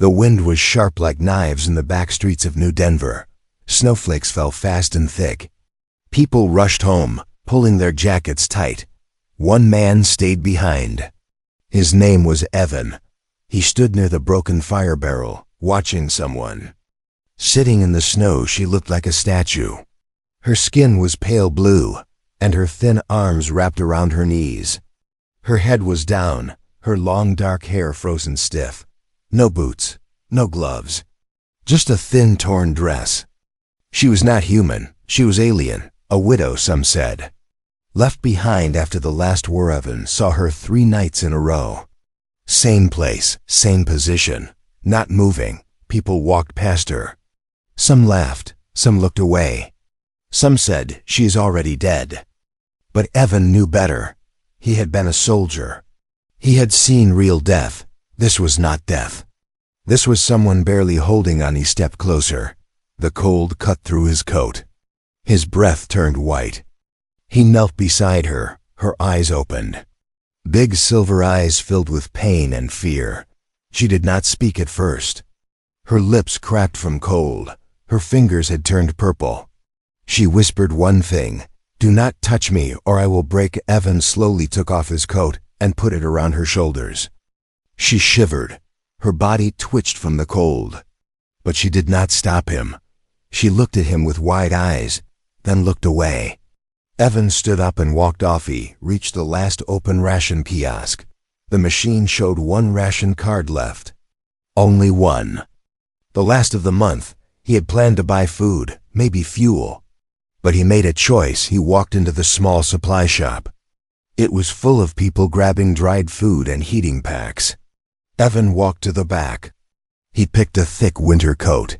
The wind was sharp like knives in the back streets of New Denver. Snowflakes fell fast and thick. People rushed home, pulling their jackets tight. One man stayed behind. His name was Evan. He stood near the broken fire barrel, watching someone. Sitting in the snow, she looked like a statue. Her skin was pale blue, and her thin arms wrapped around her knees. Her head was down, her long dark hair frozen stiff. No boots, no gloves. Just a thin torn dress. She was not human, she was alien, a widow, some said. Left behind after the last war. Evan saw her 3 nights in a row. Same place, same position, not moving. People walked past her. Some laughed, some looked away. Some said she is already dead. But Evan knew better. He had been a soldier. He had seen real death. This was not death. This was someone barely holding on. He stepped closer. The cold cut through his coat. His breath turned white. He knelt beside her, her eyes opened. Big silver eyes filled with pain and fear. She did not speak at first. Her lips cracked from cold. Her fingers had turned purple. She whispered one thing, "Do not touch me or I will break." Evan slowly took off his coat and put it around her shoulders. She shivered. Her body twitched from the cold. But she did not stop him. She looked at him with wide eyes, then looked away. Evan stood up and walked off. He reached the last open ration kiosk. The machine showed 1 ration card left. Only 1. The last of the month. He had planned to buy food, maybe fuel. But he made a choice. He walked into the small supply shop. It was full of people grabbing dried food and heating packs. Evan walked to the back. He picked a thick winter coat,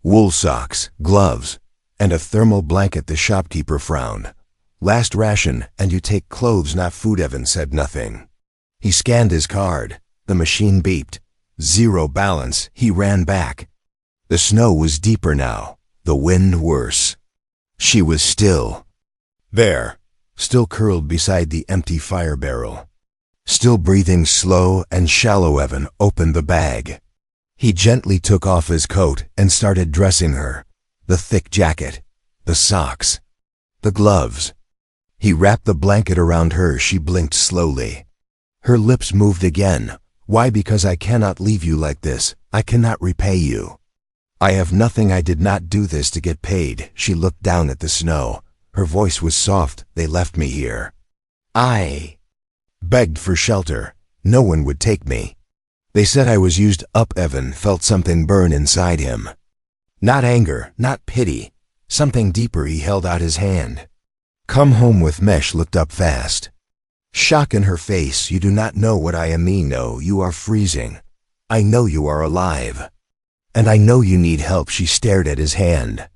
wool socks, gloves, and a thermal blanket. The shopkeeper frowned. "Last ration, and you take clothes, not food." Evan said nothing. He scanned his card. The machine beeped. 0 balance. He ran back. The snow was deeper now, the wind worse. She was still. There, still curled beside the empty fire barrel. Still breathing slow and shallow. Evan opened the bag. He gently took off his coat and started dressing her. The thick jacket, the socks, the gloves. He wrapped the blanket around her. She blinked slowly. Her lips moved again. "Why? Because I cannot leave you like this. I cannot repay you. I have nothing. I did not do this to get paid." She looked down at the snow. Her voice was soft. "They left me here. I begged for shelter. No one would take me. They said I was used up." Evan felt something burn inside him. Not anger, not pity. Something deeper. He held out his hand. "Come home with me." She looked up fast. Shock in her face. "You do not know what I am." "No, you are freezing. I know you are alive. And I know you need help." She stared at his hand.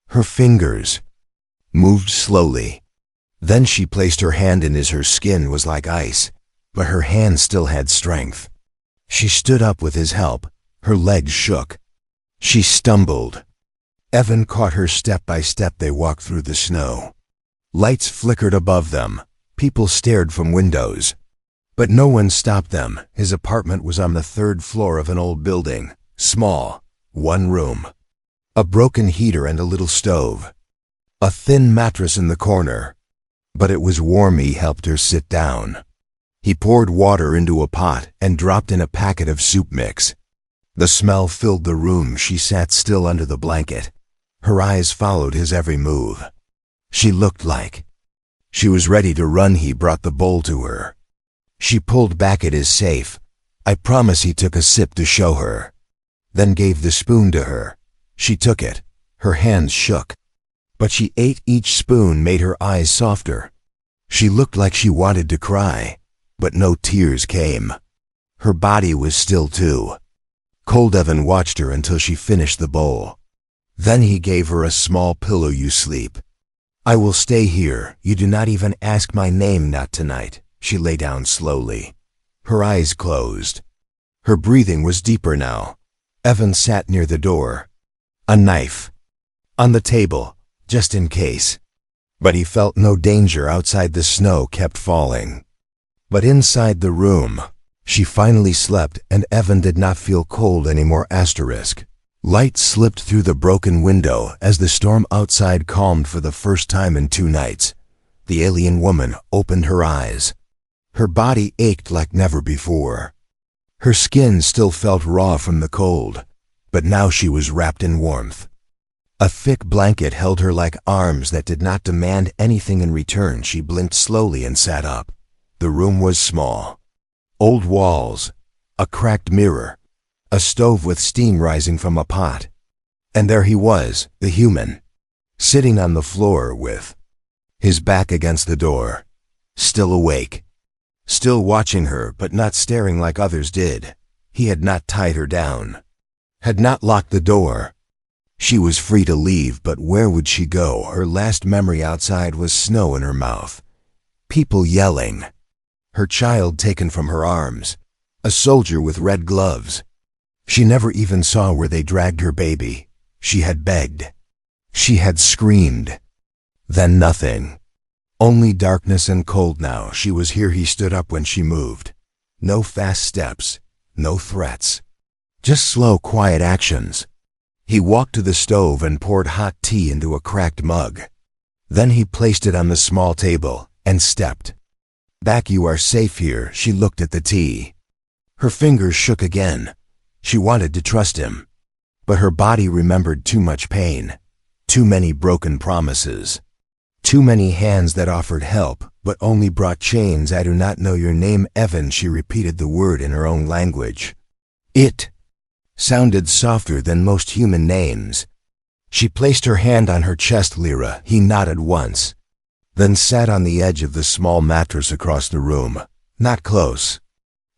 Her fingers moved slowly. Then she placed her hand in his. Her skin was like ice, but her hand still had strength. She stood up with his help. Her legs shook. She stumbled. Evan caught her step by step. They walked through the snow. Lights flickered above them. People stared from windows. But no one stopped them. His apartment was on the 3rd floor of an old building. Small. 1 room. A broken heater and a little stove. A thin mattress in the corner. But it was warm. He helped her sit down. He poured water into a pot and dropped in a packet of soup mix. The smell filled the room. She sat still under the blanket. Her eyes followed his every move. She looked like she was ready to run. He brought the bowl to her. She pulled back. "It is safe. I promise." He took a sip to show her, then gave the spoon to her. She took it. Her hands shook. But she ate. Each spoon made her eyes softer. She looked like she wanted to cry, but no tears came. Her body was still too cold. Evan watched her until she finished the bowl. Then he gave her a small pillow. "You sleep. I will stay here. You do not even ask my name." "Not tonight." She lay down slowly. Her eyes closed. Her breathing was deeper now. Evan sat near the door. A knife on the table, just in case. But he felt no danger outside. The snow kept falling. But inside the room, She finally slept, and Evan did not feel cold anymore. Light slipped through the broken window as the storm outside calmed for the first time in 2 nights. The alien woman opened her eyes. Her body ached like never before. Her skin still felt raw from the cold, but now she was wrapped in warmth. A thick blanket held her like arms that did not demand anything in return. She blinked slowly and sat up. The room was small. Old walls, a cracked mirror, a stove with steam rising from a pot. And there he was, the human, sitting on the floor with his back against the door, still awake, still watching her but not staring like others did. He had not tied her down, had not locked the door. She was free to leave, but where would she go? Her last memory outside was snow in her mouth, people yelling, her child taken from her arms, a soldier with red gloves. She never even saw where they dragged her baby. She had begged. She had screamed. Then nothing. Only darkness and cold now. She was here. He stood up when she moved. No fast steps, no threats. Just slow, quiet actions. He walked to the stove and poured hot tea into a cracked mug. Then he placed it on the small table and stepped back. You are safe here. She looked at the tea. Her fingers shook again. She wanted to trust him, but her body remembered too much pain, too many broken promises, too many hands that offered help but only brought chains. I do not know your name, Evan. She repeated the word in her own language. It sounded softer than most human names. She placed her hand on her chest. Lyra. He nodded once, then sat on the edge of the small mattress across the room. Not close,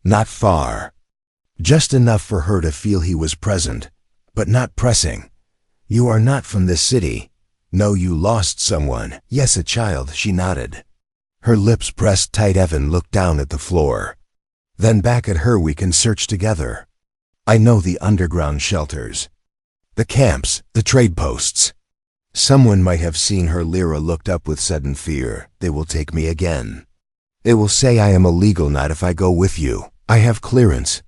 not far. Just enough for her to feel he was present, but not pressing. You are not from this city. No, you lost someone. Yes, a child. She nodded. Her lips pressed tight. Evan looked down at the floor, then back at her. We can search together. I know the underground shelters, the camps, the trade posts. Someone might have seen her. Lyra looked up with sudden fear. They will take me again. They will say I am illegal. Not if I go with you. I have clearance.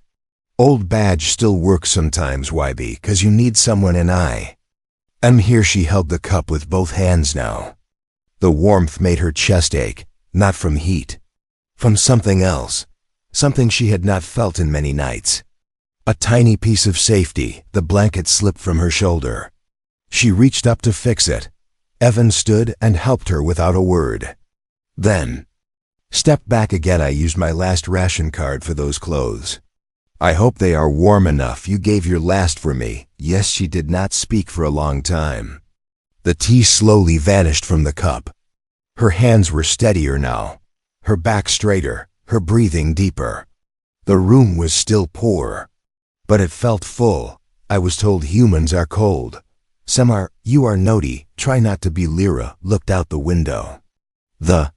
Old badge still works sometimes. Why? Because you need someone, and I am here. She held the cup with both hands now. The warmth made her chest ache, not from heat, from something else, something she had not felt in many nights. A tiny piece of safety. The blanket slipped from her shoulder. She reached up to fix it. Evan stood and helped her without a word. Then stepped back again. I used my last ration card for those clothes. I hope they are warm enough. You gave your last for me. Yes. She did not speak for a long time. The tea slowly vanished from the cup. Her hands were steadier now, her back straighter, her breathing deeper. The room was still poor, but it felt full. I was told humans are cold. Some are. You are Noti. Try not to be. Lyra looked out the window. The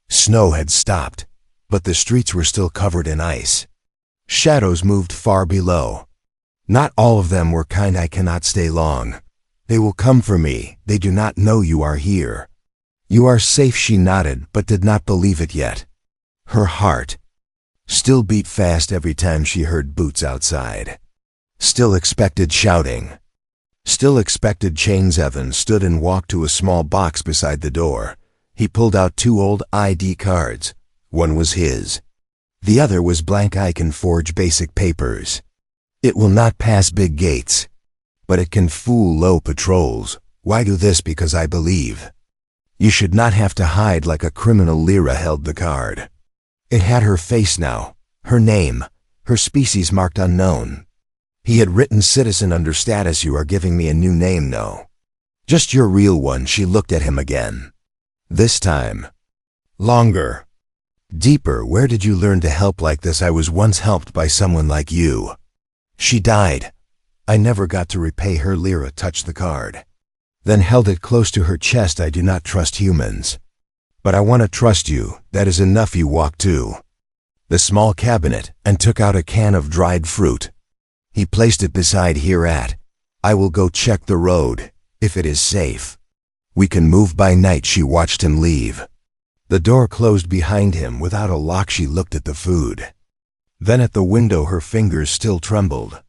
snow had stopped, but the streets were still covered in ice. Shadows moved far below. Not all of them were kind. I cannot stay long. They will come for me. They do not know you are here. You are safe. She nodded, but did not believe it yet. Her heart still beat fast every time she heard boots outside. Still expected shouting. Still expected chains. Evan stood and walked to a small box beside the door. He pulled out 2 old ID cards. One was his. The other was blank. I can forge basic papers. It will not pass big gates, but it can fool low patrols. Why do this? Because I believe you should not have to hide like a criminal. Lyra held the card. It had her face now, her name, her species marked unknown. He had written citizen under status. You are giving me a new name. No, just your real one. She looked at him again. This time longer, deeper. Where did you learn to help like this? I was once helped by someone like you. She died. I never got to repay her. Lyra touched the card, then held it close to her chest. I do not trust humans, but I want to trust you. That is enough. You walked to the small cabinet and took out a can of dried fruit. He placed it beside here. I will go check the road. If it is safe, we can move by night. She watched him leave. The door closed behind him without a lock. She looked at the food. Then at the window her fingers still trembled.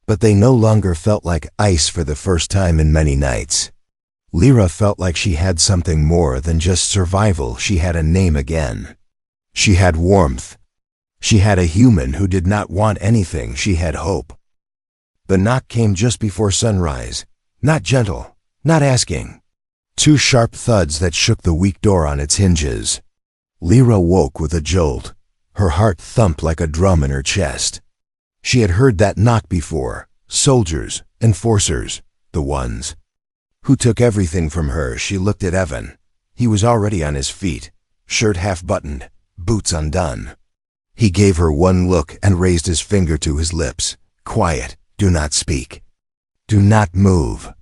But they no longer felt like ice for the first time in many nights. Lyra felt like she had something more than just survival. She had a name again. She had warmth. She had a human who did not want anything. She had hope. The knock came just before sunrise. Not gentle, not asking. 2 sharp thuds that shook the weak door on its hinges. Lyra woke with a jolt. Her heart thumped like a drum in her chest. She had heard that knock before. Soldiers, enforcers, the ones who took everything from her. She looked at Evan. He was already on his feet, shirt half-buttoned, boots undone. He gave her one look and raised his finger to his lips. Quiet, do not speak. Do not move.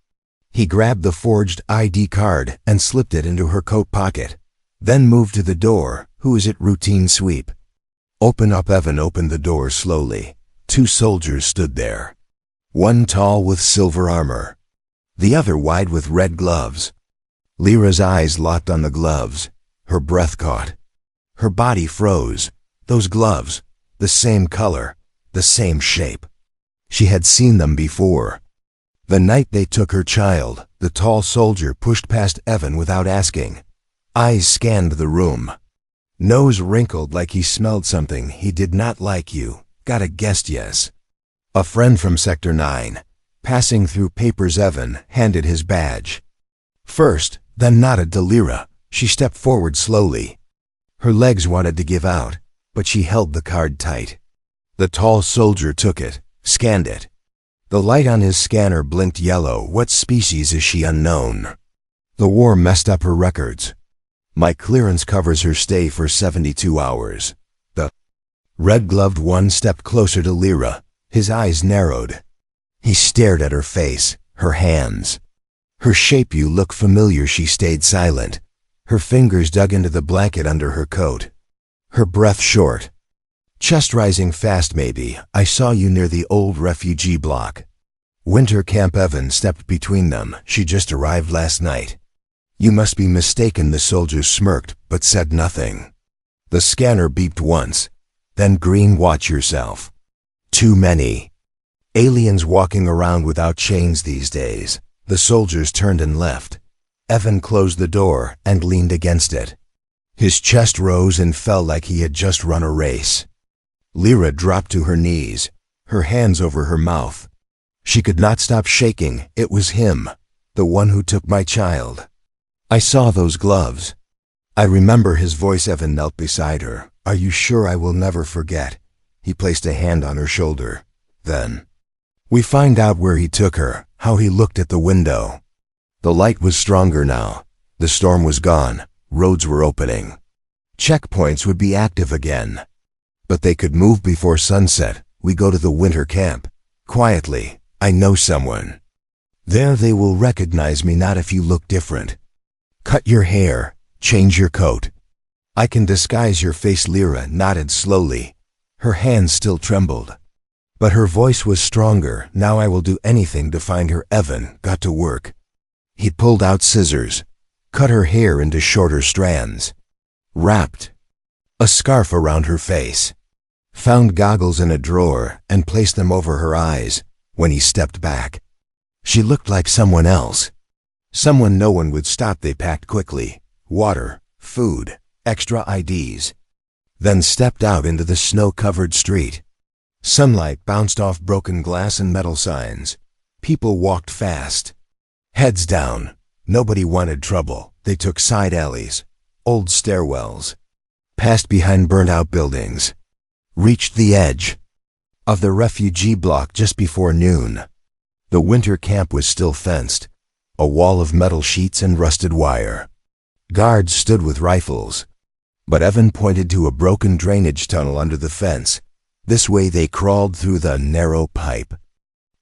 He grabbed the forged ID card and slipped it into her coat pocket, then moved to the door. Who is it? Routine sweep. Open up. Evan opened the door slowly. 2 soldiers stood there. One tall with silver armor, the other wide with red gloves. Lyra's eyes locked on the gloves. Her breath caught. Her body froze. Those gloves, the same color, the same shape. She had seen them before. The night they took her child. The tall soldier pushed past Evan without asking. Eyes scanned the room. Nose wrinkled like he smelled something he did not like. You got a guest? Yes. A friend from Sector 9. Passing through papers. Evan handed his badge. First, then nodded to Lyra. She stepped forward slowly. Her legs wanted to give out, but she held the card tight. The tall soldier took it, scanned it. The light on his scanner blinked yellow. What species is she? Unknown. The war messed up her records. My clearance covers her stay for 72 hours. The red-gloved one stepped closer to Lyra. His eyes narrowed. He stared at her face, her hands. Her shape. You look familiar. She stayed silent. Her fingers dug into the blanket under her coat. Her breath short. Chest rising fast. Maybe. I saw you near the old refugee block. Winter camp. Evan stepped between them. She just arrived last night. You must be mistaken. The soldier smirked, but said nothing. The scanner beeped once. Then green. Watch yourself. Too many aliens walking around without chains these days. The soldiers turned and left. Evan closed the door and leaned against it. His chest rose and fell like he had just run a race. Lyra dropped to her knees, her hands over her mouth. She could not stop shaking. It was him, the one who took my child. I saw those gloves. I remember his voice. Evan knelt beside her. Are you sure? I will never forget. He placed a hand on her shoulder. Then we find out where he took her, how he looked at the window. The light was stronger now. The storm was gone. Roads were opening. Checkpoints would be active again. But they could move before sunset. We go to the winter camp. Quietly. I know someone. There they will recognize me. Not if you look different. Cut your hair. Change your coat. I can disguise your face. Lyra nodded slowly. Her hands still trembled. But her voice was stronger. Now I will do anything to find her. Evan got to work. He pulled out scissors, cut her hair into shorter strands, wrapped a scarf around her face, found goggles in a drawer and placed them over her eyes. When he stepped back, she looked like someone else. Someone no one would stop. They packed quickly. Water, food, extra IDs. Then stepped out into the snow-covered street. Sunlight bounced off broken glass and metal signs. People walked fast, heads down. Nobody wanted trouble. They took side alleys, old stairwells, passed behind burnt-out buildings, reached the edge of the refugee block just before noon. The winter camp was still fenced, a wall of metal sheets and rusted wire. Guards stood with rifles, but Evan pointed to a broken drainage tunnel under the fence. This way they crawled through the narrow pipe.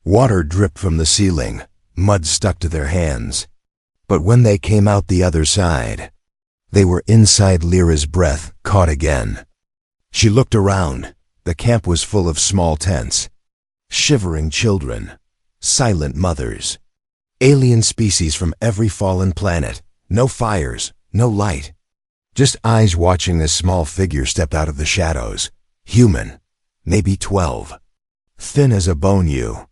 Water dripped from the ceiling, mud stuck to their hands. But when they came out the other side, they were inside. Lyra's breath caught again. She looked around. The camp was full of small tents, shivering children, silent mothers, alien species from every fallen planet. No fires, no light. Just eyes watching. This small figure stepped out of the shadows. Human, maybe 12. Thin as a bone. You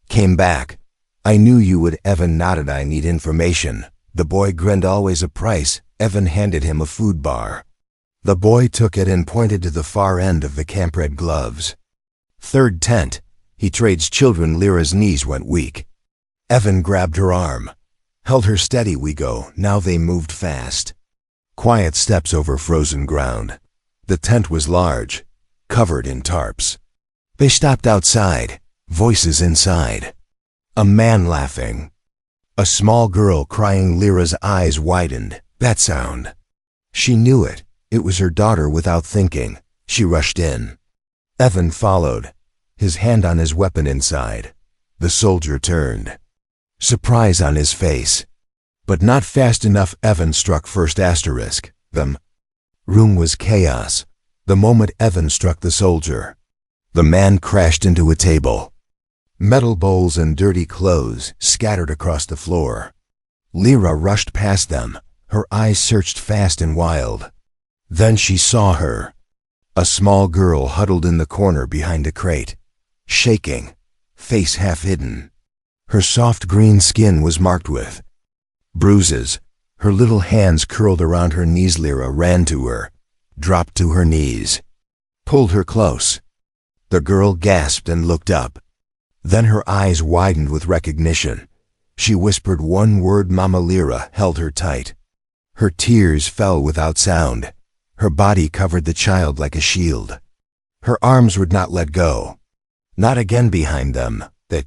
came back. I knew you would. Evan nodded. I need information. The boy grinned. Always a price. Evan handed him a food bar. The boy took it and pointed to the far end of the camp. Red gloves. Third tent. He trades children. Lyra's knees went weak. Evan grabbed her arm, held her steady. We go. Now they moved fast. Quiet steps over frozen ground. The tent was large, covered in tarps. They stopped outside, voices inside. A man laughing. A small girl crying. Lyra's eyes widened. That sound. She knew it. It was her daughter. Without thinking, she rushed in. Evan followed, his hand on his weapon. Inside, the soldier turned, surprise on his face. But not fast enough. Evan struck first. Asterisk. The room was chaos. The moment Evan struck the soldier, the man crashed into a table. Metal bowls and dirty clothes scattered across the floor. Lyra rushed past them. Her eyes searched fast and wild. Then she saw her. A small girl huddled in the corner behind a crate, shaking, face half hidden. Her soft green skin was marked with bruises. Her little hands curled around her knees. Lyra ran to her, dropped to her knees, pulled her close. The girl gasped and looked up. Then her eyes widened with recognition. She whispered one word. Mama. Lyra held her tight. Her tears fell without sound. Her body covered the child like a shield. Her arms would not let go. Not again. Behind them, the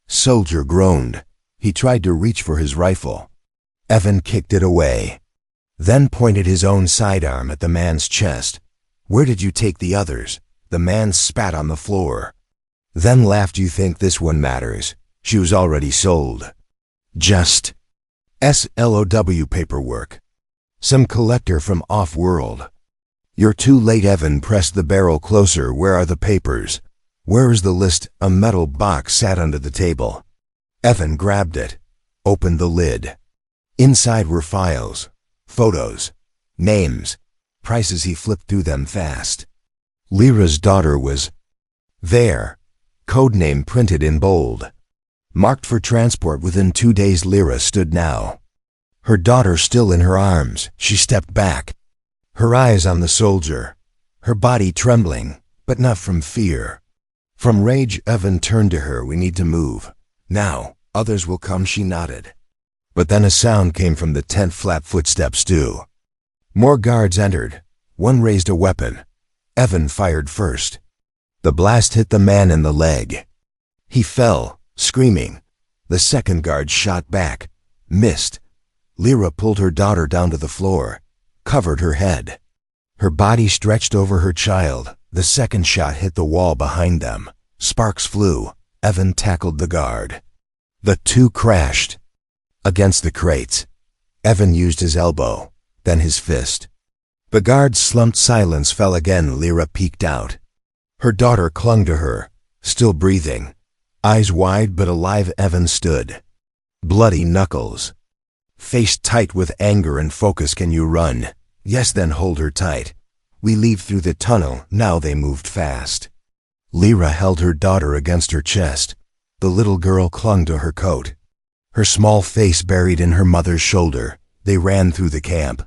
soldier groaned. He tried to reach for his rifle. Evan kicked it away, then pointed his own sidearm at the man's chest. Where did you take the others? The man spat on the floor, then laughed. You think this one matters? She was already sold. Just SLOW paperwork. Some collector from off-world. You're too late. Evan pressed the barrel closer. Where are the papers? Where is the list? A metal box sat under the table. Evan grabbed it, opened the lid. Inside were files, photos, names, prices. He flipped through them fast. Lyra's daughter was there, codename printed in bold. Marked for transport within 2 days. Lyra stood now, her daughter still in her arms. She stepped back, her eyes on the soldier, her body trembling, but not from fear. From rage. Evan turned to her. We need to move. Now, others will come. She nodded. But then a sound came from the tent. Flat footsteps. Too. More guards entered. One raised a weapon. Evan fired first. The blast hit the man in the leg. He fell, screaming. The second guard shot back, missed. Lyra pulled her daughter down to the floor, covered her head. Her body stretched over her child. The second shot hit the wall behind them. Sparks flew. Evan tackled the guard. The two crashed against the crates. Evan used his elbow, then his fist. The guard's slumped. Silence fell again. Lyra peeked out. Her daughter clung to her, still breathing, eyes wide but alive. Evan stood, bloody knuckles, face tight with anger and focus. Can you run? Yes. Then hold her tight. We leave through the tunnel. Now they moved fast. Lyra held her daughter against her chest. The little girl clung to her coat, her small face buried in her mother's shoulder. They ran through the camp.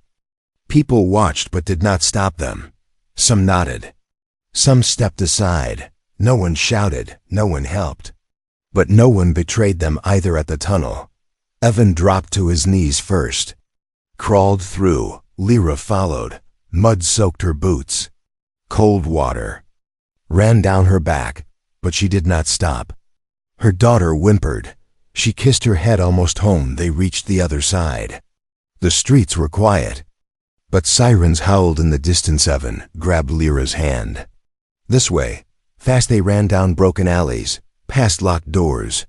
People watched but did not stop them. Some nodded. Some stepped aside. No one shouted. No one helped. But no one betrayed them either. At the tunnel, Evan dropped to his knees first, crawled through. Lyra followed. Mud soaked her boots. Cold water ran down her back, but she did not stop. Her daughter whimpered. She kissed her head. Almost home. They reached the other side. The streets were quiet, but sirens howled in the distance. Evan grabbed Lyra's hand. This way. Fast they ran down broken alleys, past locked doors,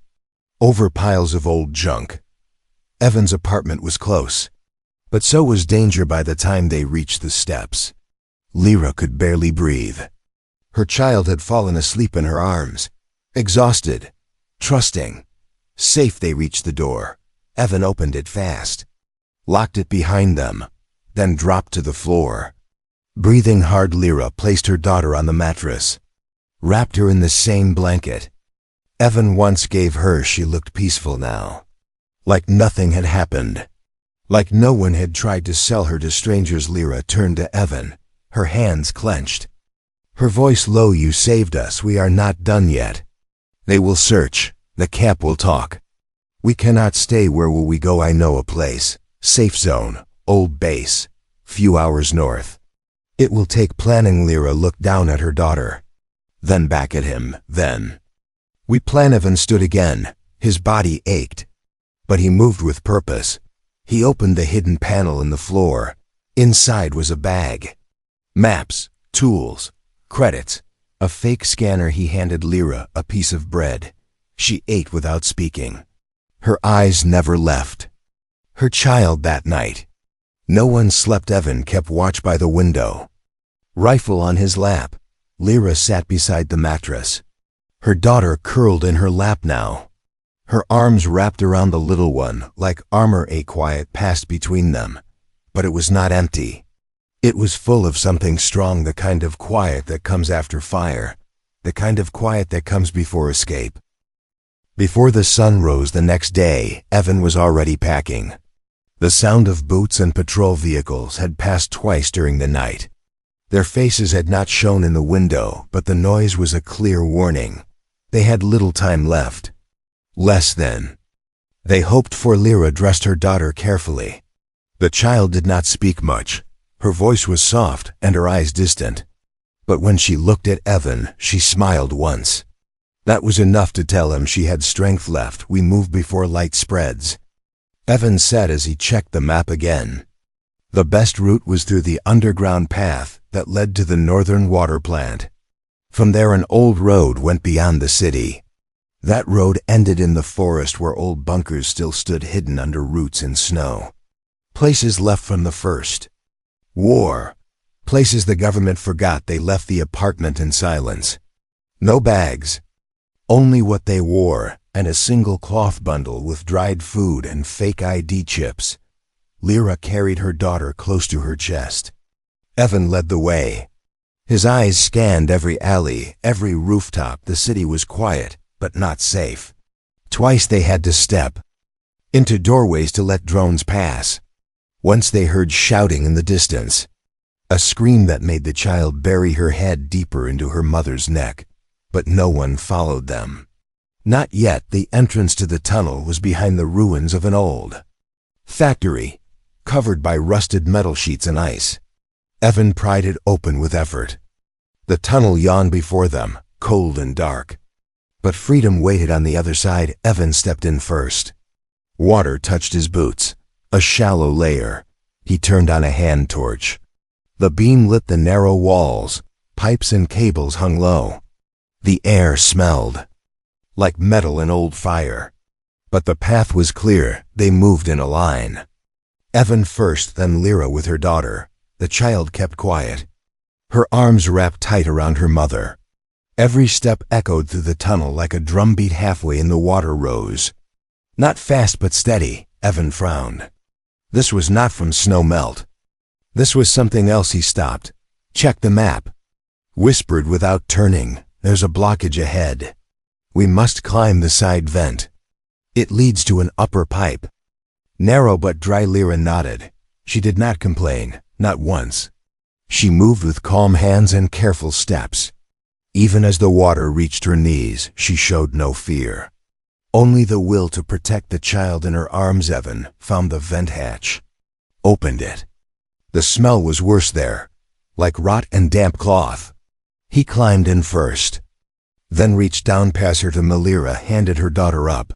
over piles of old junk. Evan's apartment was close, but so was danger. By the time they reached the steps, Lyra could barely breathe. Her child had fallen asleep in her arms, exhausted, trusting, safe. They reached the door. Evan opened it fast, locked it behind them, then dropped to the floor. Breathing hard, Lyra placed her daughter on the mattress. wrapped her in the same blanket. Evan once gave her. She looked peaceful now. Like nothing had happened. Like no one had tried to sell her to strangers. Lyra turned to Evan, her hands clenched. Her voice low. You saved us. We are not done yet. They will search. The camp will talk. We cannot stay. Where will we go? I know a place. Safe zone. Old base. Few hours north. It will take planning. Lyra looked down at her daughter. Then back at him. Then. We plan. Evan stood again. His body ached. But he moved with purpose. He opened the hidden panel in the floor. Inside was a bag. Maps, tools, credits, a fake scanner. He handed Lyra a piece of bread. She ate without speaking. Her eyes never left. Her child that night. No one slept. Evan kept watch by the window. Rifle on his lap. Lyra sat beside the mattress. Her daughter curled in her lap now. Her arms wrapped around the little one like armor. A quiet passed between them, but it was not empty. It was full of something strong, the kind of quiet that comes after fire, the kind of quiet that comes before escape. Before the sun rose the next day, Evan was already packing. The sound of boots and patrol vehicles had passed twice during the night. Their faces had not shown in the window, but the noise was a clear warning. They had little time left. Less than. They hoped for. Lyra dressed her daughter carefully. The child did not speak much. Her voice was soft and her eyes distant. But when she looked at Evan, she smiled once. That was enough to tell him she had strength left. We move before light spreads. Evan said as he checked the map again. The best route was through the underground path that led to the northern water plant. From there an old road went beyond the city. That road ended in the forest where old bunkers still stood hidden under roots and snow. Places left from the first war. Places the government forgot. They left the apartment in silence. No bags. Only what they wore, and a single cloth bundle with dried food and fake ID chips. Lyra carried her daughter close to her chest. Evan led the way. His eyes scanned every alley, every rooftop. The city was quiet, but not safe. Twice they had to step into doorways to let drones pass. Once they heard shouting in the distance, a scream that made the child bury her head deeper into her mother's neck, but no one followed them. Not yet. The entrance to the tunnel was behind the ruins of an old factory, covered by rusted metal sheets and ice. Evan pried it open with effort. The tunnel yawned before them, cold and dark. But freedom waited on the other side. Evan stepped in first. Water touched his boots, a shallow layer. He turned on a hand torch. The beam lit the narrow walls. Pipes and cables hung low. The air smelled like metal and old fire. But the path was clear. They moved in a line. Evan first, then Lyra with her daughter. The child kept quiet. Her arms wrapped tight around her mother. Every step echoed through the tunnel like a drumbeat. Halfway in, the water rose. Not fast but steady. Evan frowned. This was not from snow melt. This was something else. He stopped. Checked the map. Whispered without turning. There's a blockage ahead. We must climb the side vent. It leads to an upper pipe. Narrow but dry. Lyra nodded. She did not complain, not once. She moved with calm hands and careful steps. Even as the water reached her knees, she showed no fear. Only the will to protect the child in her arms. Evan found the vent hatch. Opened it. The smell was worse there, like rot and damp cloth. He climbed in first, then reached down past her to Lyra, handed her daughter up.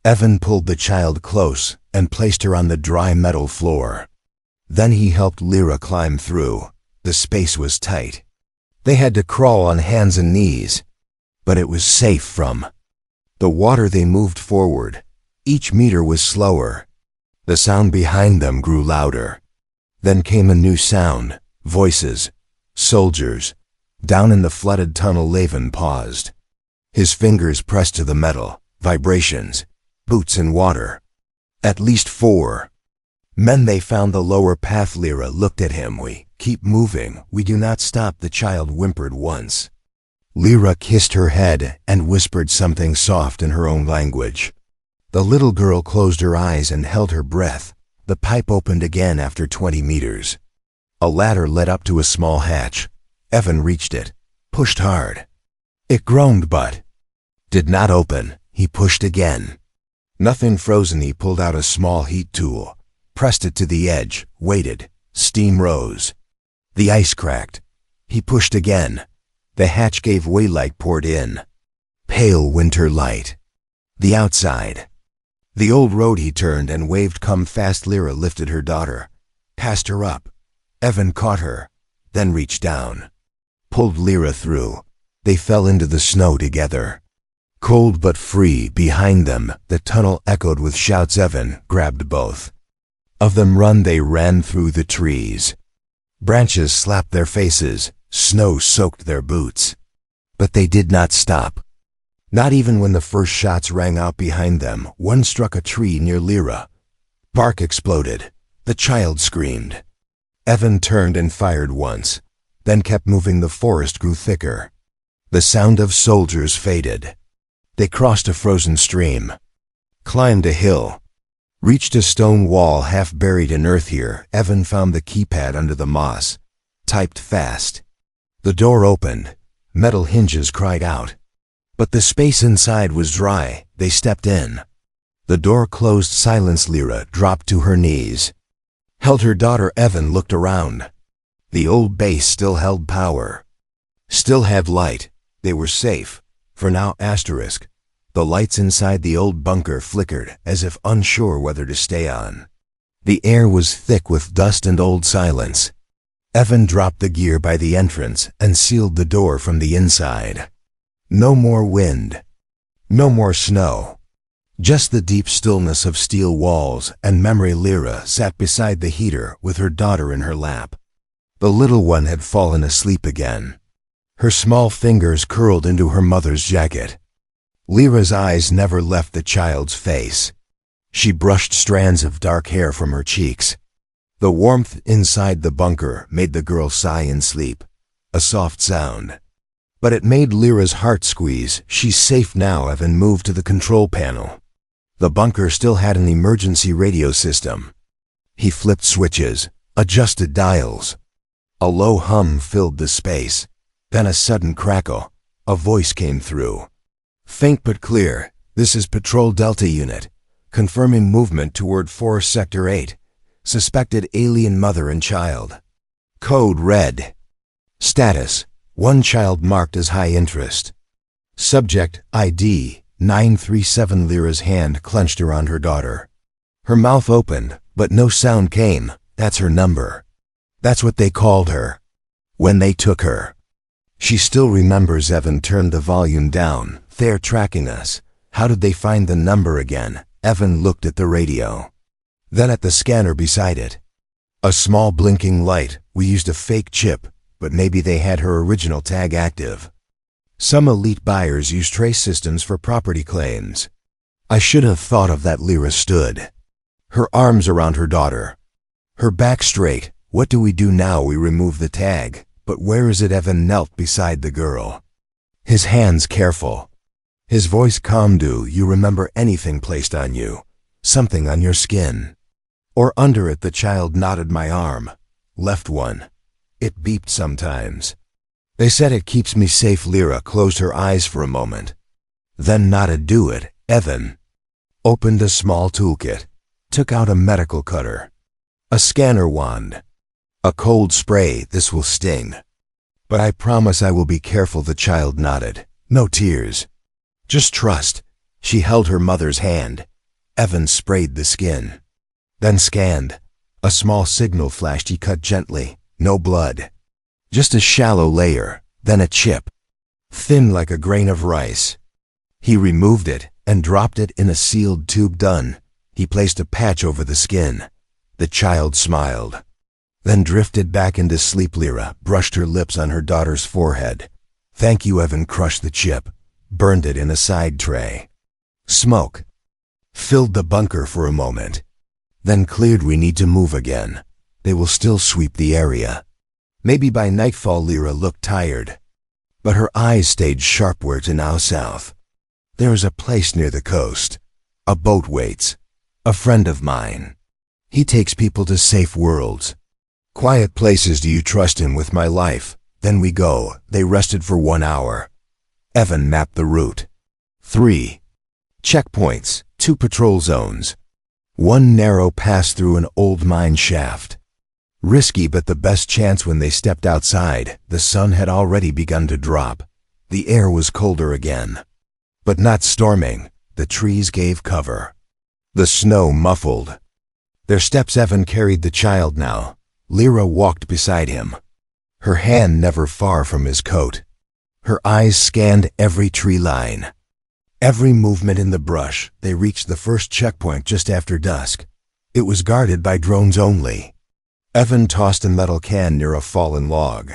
Evan pulled the child close and placed her on the dry metal floor. Then he helped Lyra climb through. The space was tight. They had to crawl on hands and knees, but it was safe from the water. They moved forward. Each meter was slower. The sound behind them grew louder. Then came a new sound. Voices. Soldiers. Down in the flooded tunnel. Laven paused. His fingers pressed to the metal. Vibrations. Boots in water. At least 4 men. They found the lower path. Lyra looked at him. We keep moving. We do not stop. The child whimpered once. Lyra kissed her head and whispered something soft in her own language. The little girl closed her eyes and held her breath. The pipe opened again after 20 meters. A ladder led up to a small hatch. Evan reached it, pushed hard. It groaned but did not open. He pushed again. Nothing frozen. He pulled out a small heat tool, pressed it to the edge, waited. Steam rose. The ice cracked. He pushed again. The hatch gave way, light poured in. Pale winter light. The outside. The old road. He turned and waved, "Come fast." Lyra lifted her daughter, passed her up. Evan caught her, then reached down, pulled Lyra through. They fell into the snow together. Cold but free. Behind them, the tunnel echoed with shouts. Evan grabbed both of them. They ran through the trees. Branches slapped their faces. Snow soaked their boots. But they did not stop. Not even when the first shots rang out behind them. One struck a tree near Lyra. Bark exploded. The child screamed. Evan turned and fired once, then kept moving. The forest grew thicker. The sound of soldiers faded. They crossed a frozen stream, climbed a hill, reached a stone wall half buried in earth. Here, Evan found the keypad under the moss, typed fast. The door opened. Metal hinges cried out. But the space inside was dry. They stepped in. The door closed. Silence. Lyra dropped to her knees, held her daughter. Evan looked around. The old base still held power, still had light. They were safe. For now. The lights inside the old bunker flickered, as if unsure whether to stay on. The air was thick with dust and old silence. Evan dropped the gear by the entrance and sealed the door from the inside. No more wind. No more snow. Just the deep stillness of steel walls and memory. Lyra sat beside the heater with her daughter in her lap. The little one had fallen asleep again. Her small fingers curled into her mother's jacket. Lyra's eyes never left the child's face. She brushed strands of dark hair from her cheeks. The warmth inside the bunker made the girl sigh in sleep, a soft sound. But it made Lyra's heart squeeze. She's safe now. Evan moved to the control panel. The bunker still had an emergency radio system. He flipped switches, adjusted dials. A low hum filled the space. Then a sudden crackle. A voice came through. Faint but clear. "This is Patrol Delta Unit. Confirming movement toward Forest Sector 8. Suspected alien mother and child. Code red. Status: one child marked as high interest. Subject ID 937." Lyra's hand clenched around her daughter. Her mouth opened, but no sound came. That's her number. That's what they called her when they took her. She still remembers. Evan turned the volume down. "They're tracking us. How did they find the number again?" Evan looked at the radio, then at the scanner beside it. A small blinking light. "We used a fake chip, but maybe they had her original tag active. Some elite buyers use trace systems for property claims. I should have thought of that." Lyra stood, her arms around her daughter, her back straight. "What do we do now?" "We remove the tag. But where is it?" Evan knelt beside the girl, his hands careful, his voice calm. "Do you remember anything placed on you? Something on your skin? Or under it?" The child nodded. "My arm. Left one. It beeped sometimes. They said it keeps me safe." Lyra closed her eyes for a moment, then nodded. "Do it." Evan opened a small toolkit, took out a medical cutter, a scanner wand, a cold spray. "This will sting, but I promise I will be careful." The child nodded. "No tears. Just trust." She held her mother's hand. Evan sprayed the skin, then scanned. A small signal flashed. He cut gently. No blood. Just a shallow layer, then a chip, thin like a grain of rice. He removed it and dropped it in a sealed tube. "Done." He placed a patch over the skin. The child smiled, then drifted back into sleep. Lyra brushed her lips on her daughter's forehead. "Thank you." Evan crushed the chip, burned it in a side tray. Smoke filled the bunker for a moment, then cleared. "We need to move again. They will still sweep the area. Maybe by nightfall." Lyra looked tired. but her eyes stayed sharp where to now south. There is a place near the coast. A boat waits. A friend of mine. He takes people to safe worlds. Quiet places. Do you trust him with my life? Then we go. They rested for 1 hour. Evan mapped the route. 3 checkpoints, 2 patrol zones. 1 narrow pass through an old mine shaft. Risky, but the best chance. When they stepped outside, the sun had already begun to drop. The air was colder again. But not storming. The trees gave cover. The snow muffled their steps. Evan carried the child now. Lyra walked beside him, her hand never far from his coat. Her eyes scanned every tree line, every movement in the brush. They reached the first checkpoint just after dusk. It was guarded by drones only. Evan tossed a metal can near a fallen log.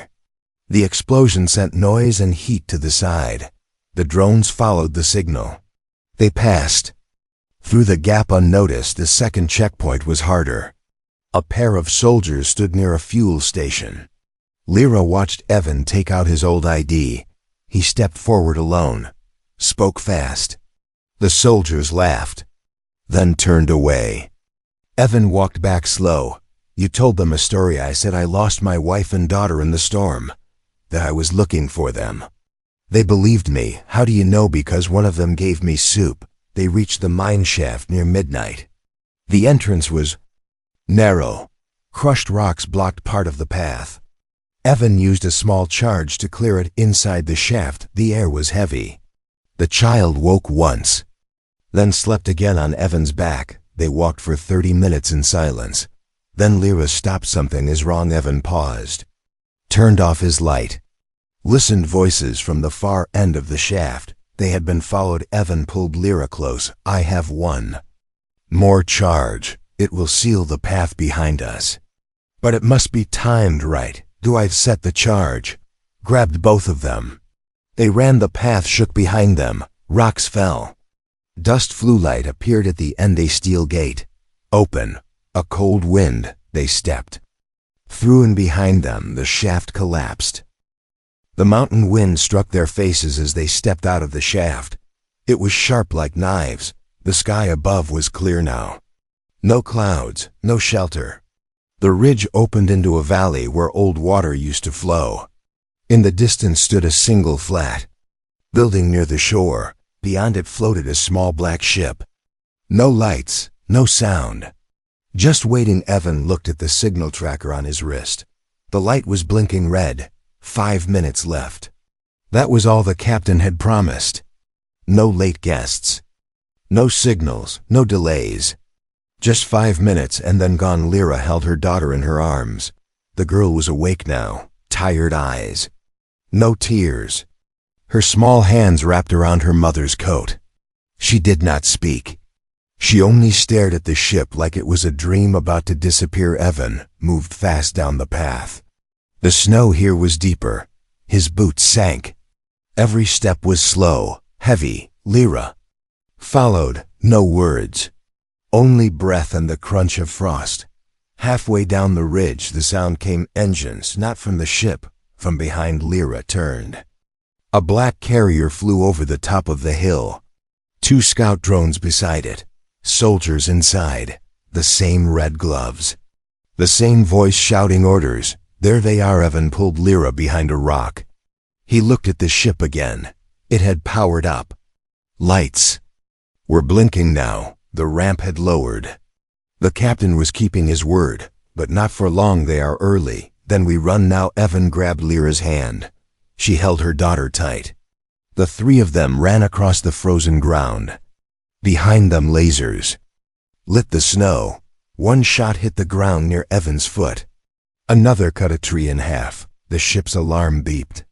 The explosion sent noise and heat to the side. The drones followed the signal. They passed through the gap unnoticed. The second checkpoint was harder. A pair of soldiers stood near a fuel station. Lyra watched Evan take out his old ID. He stepped forward alone, spoke fast. The soldiers laughed, then turned away. Evan walked back slow. You told them a story. I said I lost my wife and daughter in the storm, that I was looking for them. They believed me. How do you know? Because one of them gave me soup. They reached the mine shaft near midnight. The entrance was narrow. Crushed rocks blocked part of the path. Evan used a small charge to clear it. Inside the shaft, the air was heavy. The child woke once, then slept again on Evan's back. They walked for 30 minutes in silence. Then Lyra stopped. Something is wrong. Evan paused, turned off his light, listened. Voices from the far end of the shaft. They had been followed. Evan pulled Lyra close. I have one more charge. It will seal the path behind us. But it must be timed right. Do I've set the charge? Grabbed both of them. They ran. The path shook behind them. Rocks fell. Dust flew. Light appeared at the end. A steel gate. Open. A cold wind. They stepped through, and behind them the shaft collapsed. The mountain wind struck their faces as they stepped out of the shaft. It was sharp like knives. The sky above was clear now. No clouds, no shelter. The ridge opened into a valley where old water used to flow. In the distance stood a single flat building near the shore. Beyond it floated a small black ship. No lights, no sound. Just waiting. Evan looked at the signal tracker on his wrist. The light was blinking red. 5 minutes left. That was all the captain had promised. No late guests. No signals, no delays. Just 5 minutes and then gone. Lyra held her daughter in her arms. The girl was awake now, tired eyes. No tears. Her small hands wrapped around her mother's coat. She did not speak. She only stared at the ship like it was a dream about to disappear. Evan moved fast down the path. The snow here was deeper. His boots sank. Every step was slow, heavy. Lyra followed. No words, only breath and the crunch of frost. Halfway down the ridge the sound came. Engines, not from the ship, from behind. Lyra turned. A black carrier flew over the top of the hill. 2 scout drones beside it. Soldiers inside. The same red gloves. The same voice shouting orders. There they are. Evan pulled Lyra behind a rock. He looked at the ship again. It had powered up. Lights were blinking now. The ramp had lowered. The captain was keeping his word, but not for long. They are early. Then we run now. Evan grabbed Lyra's hand. She held her daughter tight. The 3 of them ran across the frozen ground. Behind them lasers lit the snow. 1 shot hit the ground near Evan's foot. Another cut a tree in half. The ship's alarm beeped.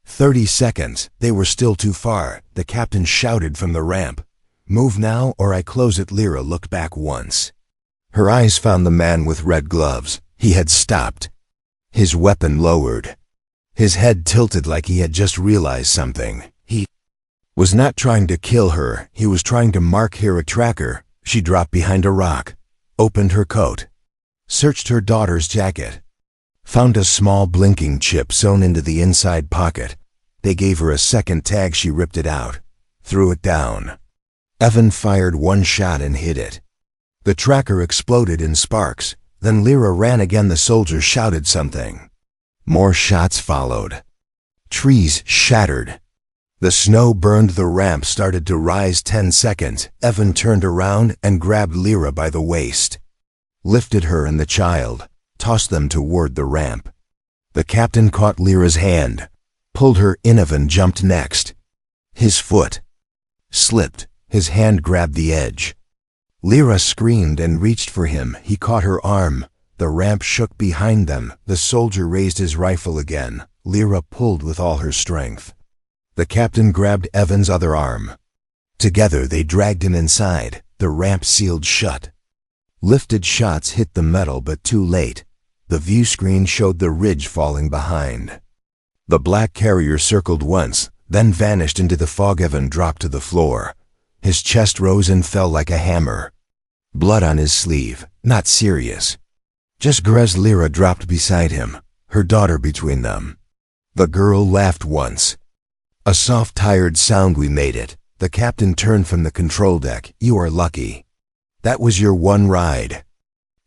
30 seconds. They were still too far. The captain shouted from the ramp. Move now or I close it. Lyra looked back once. Her eyes found the man with red gloves. He had stopped. His weapon lowered. His head tilted like he had just realized something. He was not trying to kill her. He was trying to mark here a tracker. She dropped behind a rock, opened her coat, searched her daughter's jacket, found a small blinking chip sewn into the inside pocket. They gave her a second tag. She ripped it out, threw it down. Evan fired one shot and hit it. The tracker exploded in sparks. Then Lyra ran again. The soldiers shouted something. More shots followed. Trees shattered. The snow burned. The ramp started to rise. 10 seconds. Evan turned around and grabbed Lyra by the waist, lifted her and the child, tossed them toward the ramp. The captain caught Lyra's hand, pulled her in. Evan jumped next. His foot slipped. His hand grabbed the edge. Lyra screamed and reached for him. He caught her arm. The ramp shook behind them. The soldier raised his rifle again. Lyra pulled with all her strength. The captain grabbed Evan's other arm. Together they dragged him inside. The ramp sealed shut. Lifted shots hit the metal, but too late. The view screen showed the ridge falling behind. The black carrier circled once, then vanished into the fog. Evan dropped to the floor. His chest rose and fell like a hammer. Blood on his sleeve, not serious. Just Grez. Lyra dropped beside him, her daughter between them. The girl laughed once. A soft, tired sound. We made it. The captain turned from the control deck. You are lucky. That was your one ride.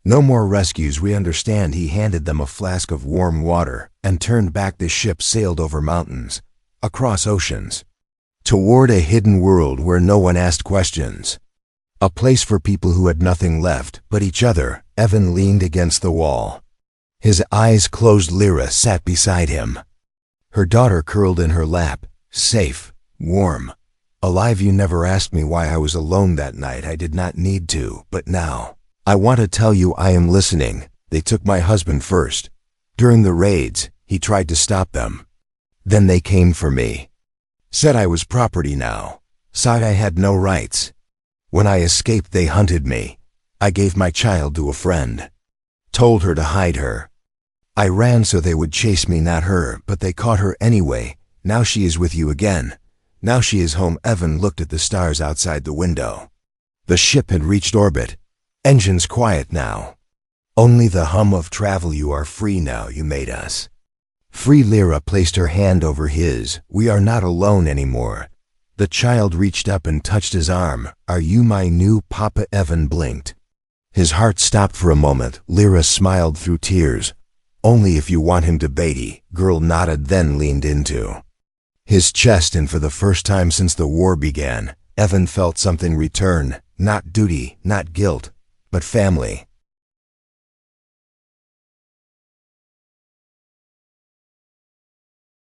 No more rescues, we understand. He handed them a flask of warm water and turned back. The ship sailed over mountains, across oceans, toward a hidden world where no one asked questions. A place for people who had nothing left but each other. Evan leaned against the wall. His eyes closed. Lyra sat beside him. Her daughter curled in her lap, safe, warm, alive. You never asked me why I was alone that night. I did not need to, but now I want to tell you I am listening. They took my husband first. During the raids, he tried to stop them. Then they came for me. Said I was property now. Said I had no rights. When I escaped, they hunted me. I gave my child to a friend. Told her to hide her. I ran so they would chase me, not her, but they caught her anyway. Now she is with you again. Now she is home. Evan looked at the stars outside the window. The ship had reached orbit. Engines quiet now. Only the hum of travel. You are free now. You made us free. Lyra placed her hand over his. We are not alone anymore. The child reached up and touched his arm. Are you my new papa? Evan blinked. His heart stopped for a moment. Lyra smiled through tears. Only if you want him to, Beatty. Girl nodded, then leaned into his chest, and for the first time since the war began, Evan felt something return. Not duty, not guilt, but family.